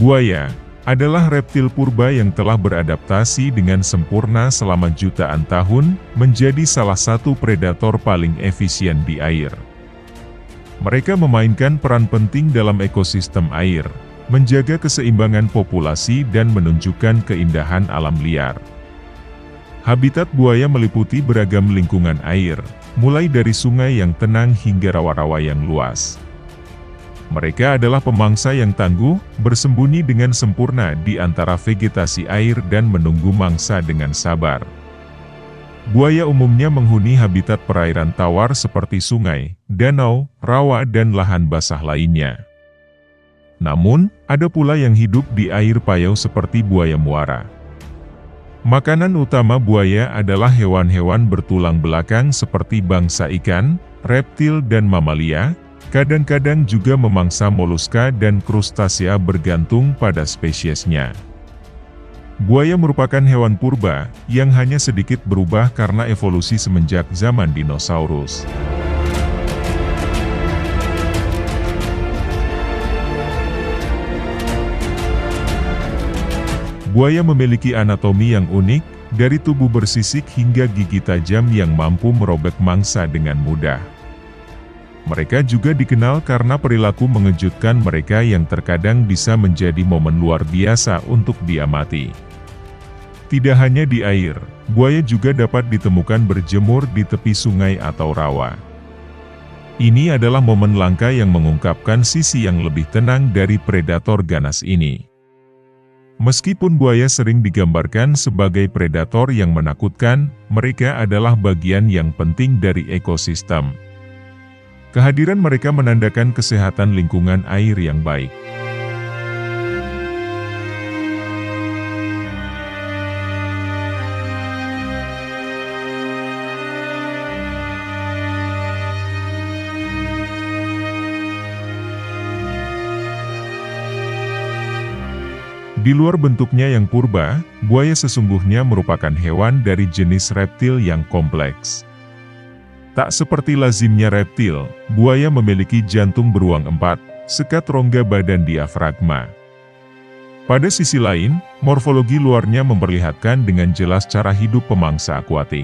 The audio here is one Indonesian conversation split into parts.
Buaya adalah reptil purba yang telah beradaptasi dengan sempurna selama jutaan tahun, menjadi salah satu predator paling efisien di air. Mereka memainkan peran penting dalam ekosistem air, menjaga keseimbangan populasi dan menunjukkan keindahan alam liar. Habitat buaya meliputi beragam lingkungan air, mulai dari sungai yang tenang hingga rawa-rawa yang luas. Mereka adalah pemangsa yang tangguh, bersembunyi dengan sempurna di antara vegetasi air dan menunggu mangsa dengan sabar. Buaya umumnya menghuni habitat perairan tawar seperti sungai, danau, rawa dan lahan basah lainnya. Namun, ada pula yang hidup di air payau seperti buaya muara. Makanan utama buaya adalah hewan-hewan bertulang belakang seperti bangsa ikan, reptil dan mamalia. Kadang-kadang juga memangsa moluska dan krustasea bergantung pada spesiesnya. Buaya merupakan hewan purba, yang hanya sedikit berubah karena evolusi semenjak zaman dinosaurus. Buaya memiliki anatomi yang unik, dari tubuh bersisik hingga gigi tajam yang mampu merobek mangsa dengan mudah. Mereka juga dikenal karena perilaku mengejutkan mereka yang terkadang bisa menjadi momen luar biasa untuk diamati. Tidak hanya di air, buaya juga dapat ditemukan berjemur di tepi sungai atau rawa. Ini adalah momen langka yang mengungkapkan sisi yang lebih tenang dari predator ganas ini. Meskipun buaya sering digambarkan sebagai predator yang menakutkan, mereka adalah bagian yang penting dari ekosistem. Kehadiran mereka menandakan kesehatan lingkungan air yang baik. Di luar bentuknya yang purba, buaya sesungguhnya merupakan hewan dari jenis reptil yang kompleks. Tak seperti lazimnya reptil, buaya memiliki jantung beruang 4, sekat rongga badan diafragma. Pada sisi lain, morfologi luarnya memperlihatkan dengan jelas cara hidup pemangsa akuatik.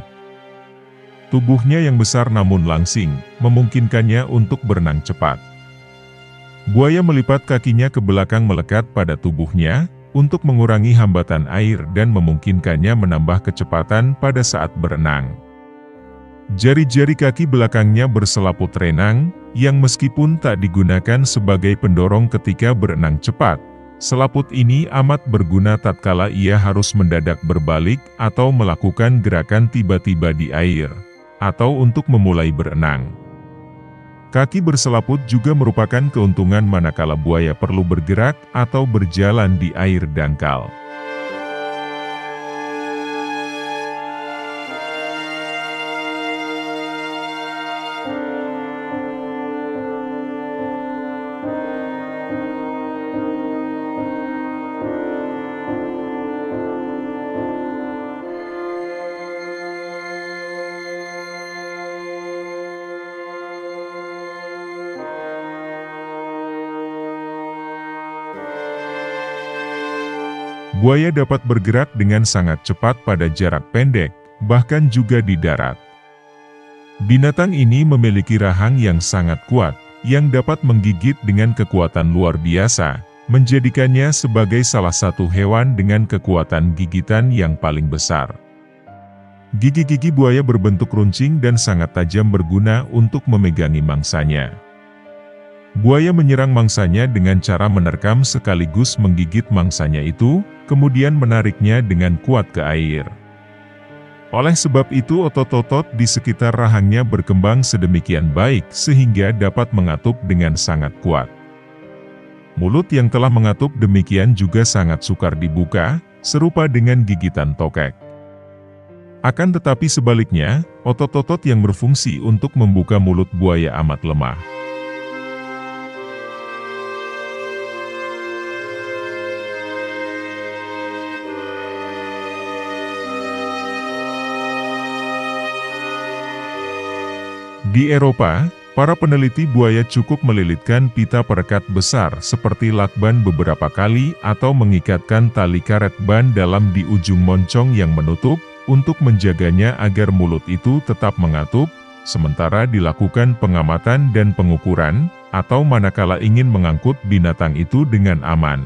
Tubuhnya yang besar namun langsing, memungkinkannya untuk berenang cepat. Buaya melipat kakinya ke belakang melekat pada tubuhnya, untuk mengurangi hambatan air dan memungkinkannya menambah kecepatan pada saat berenang. Jari-jari kaki belakangnya berselaput renang, yang meskipun tak digunakan sebagai pendorong ketika berenang cepat, selaput ini amat berguna tatkala ia harus mendadak berbalik atau melakukan gerakan tiba-tiba di air, atau untuk memulai berenang. Kaki berselaput juga merupakan keuntungan manakala buaya perlu bergerak atau berjalan di air dangkal. Buaya dapat bergerak dengan sangat cepat pada jarak pendek, bahkan juga di darat. Binatang ini memiliki rahang yang sangat kuat, yang dapat menggigit dengan kekuatan luar biasa, menjadikannya sebagai salah satu hewan dengan kekuatan gigitan yang paling besar. Gigi-gigi buaya berbentuk runcing dan sangat tajam berguna untuk memegangi mangsanya. Buaya menyerang mangsanya dengan cara menerkam sekaligus menggigit mangsanya itu, kemudian menariknya dengan kuat ke air. Oleh sebab itu otot-otot di sekitar rahangnya berkembang sedemikian baik sehingga dapat mengatup dengan sangat kuat. Mulut yang telah mengatup demikian juga sangat sukar dibuka, serupa dengan gigitan tokek. Akan tetapi sebaliknya, otot-otot yang berfungsi untuk membuka mulut buaya amat lemah. Di Eropa, Para peneliti buaya cukup melilitkan pita perekat besar seperti lakban beberapa kali atau mengikatkan tali karet ban dalam di ujung moncong yang menutup, untuk menjaganya agar mulut itu tetap mengatup, sementara dilakukan pengamatan dan pengukuran, atau manakala ingin mengangkut binatang itu dengan aman.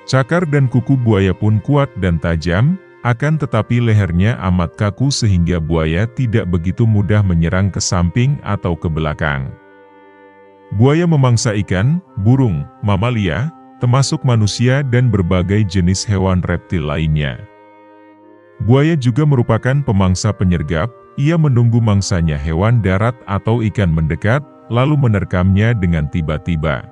Cakar dan kuku buaya pun kuat dan tajam, akan tetapi lehernya amat kaku sehingga buaya tidak begitu mudah menyerang ke samping atau ke belakang. Buaya memangsa ikan, burung, mamalia, termasuk manusia dan berbagai jenis hewan reptil lainnya. Buaya juga merupakan pemangsa penyergap, ia menunggu mangsanya hewan darat atau ikan mendekat, lalu menerkamnya dengan tiba-tiba.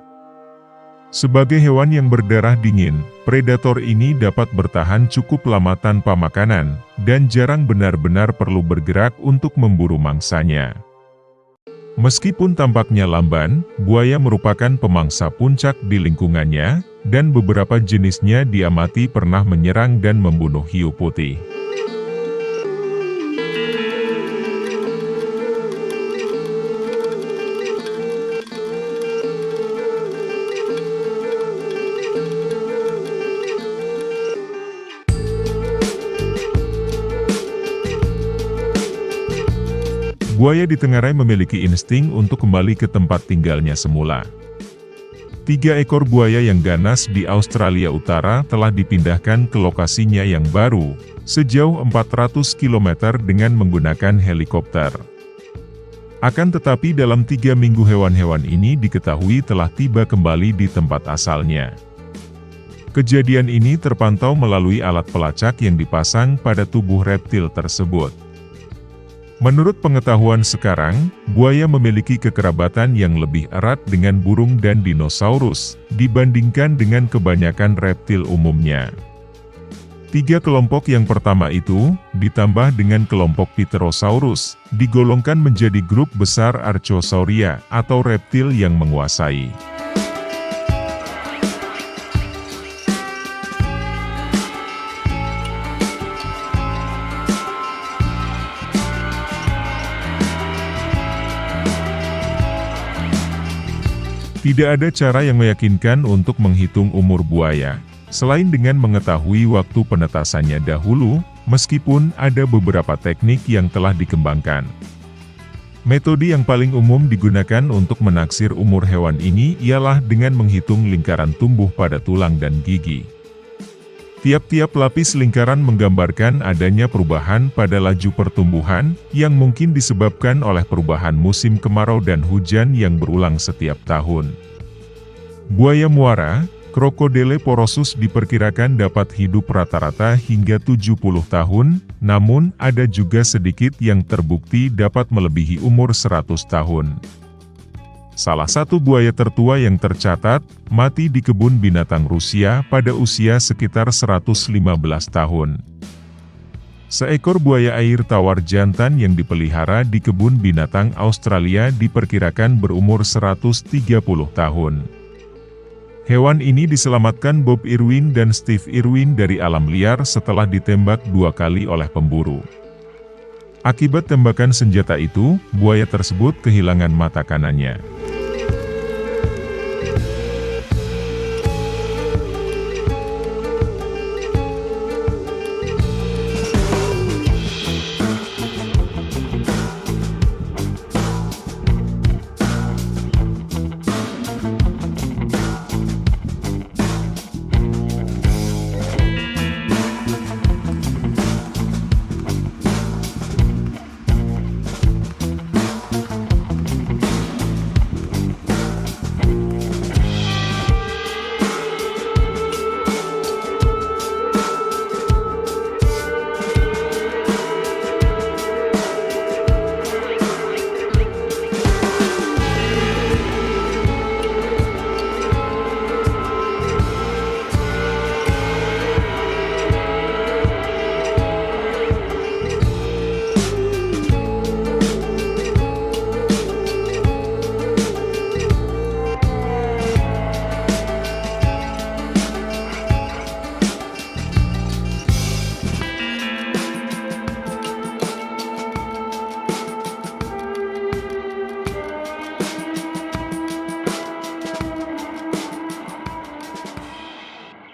Sebagai hewan yang berdarah dingin, predator ini dapat bertahan cukup lama tanpa makanan, dan jarang benar-benar perlu bergerak untuk memburu mangsanya. Meskipun tampaknya lamban, buaya merupakan pemangsa puncak di lingkungannya, dan beberapa jenisnya diamati pernah menyerang dan membunuh hiu putih. Buaya ditengarai memiliki insting untuk kembali ke tempat tinggalnya semula. 3 ekor buaya yang ganas di Australia Utara telah dipindahkan ke lokasinya yang baru, sejauh 400 km dengan menggunakan helikopter. Akan tetapi dalam 3 minggu hewan-hewan ini diketahui telah tiba kembali di tempat asalnya. Kejadian ini terpantau melalui alat pelacak yang dipasang pada tubuh reptil tersebut. Menurut pengetahuan sekarang, buaya memiliki kekerabatan yang lebih erat dengan burung dan dinosaurus, dibandingkan dengan kebanyakan reptil umumnya. 3 kelompok yang pertama itu, ditambah dengan kelompok Pterosaurus, digolongkan menjadi grup besar Archosaurida, atau reptil yang menguasai. Tidak ada cara yang meyakinkan untuk menghitung umur buaya, selain dengan mengetahui waktu penetasannya dahulu, meskipun ada beberapa teknik yang telah dikembangkan. Metode yang paling umum digunakan untuk menaksir umur hewan ini ialah dengan menghitung lingkaran tumbuh pada tulang dan gigi. Tiap-tiap lapis lingkaran menggambarkan adanya perubahan pada laju pertumbuhan, yang mungkin disebabkan oleh perubahan musim kemarau dan hujan yang berulang setiap tahun. Buaya muara, Crocodile porosus diperkirakan dapat hidup rata-rata hingga 70 tahun, namun ada juga sedikit yang terbukti dapat melebihi umur 100 tahun. Salah satu buaya tertua yang tercatat, mati di kebun binatang Rusia pada usia sekitar 115 tahun. Seekor buaya air tawar jantan yang dipelihara di kebun binatang Australia diperkirakan berumur 130 tahun. Hewan ini diselamatkan Bob Irwin dan Steve Irwin dari alam liar setelah ditembak 2 kali oleh pemburu. Akibat tembakan senjata itu, buaya tersebut kehilangan mata kanannya.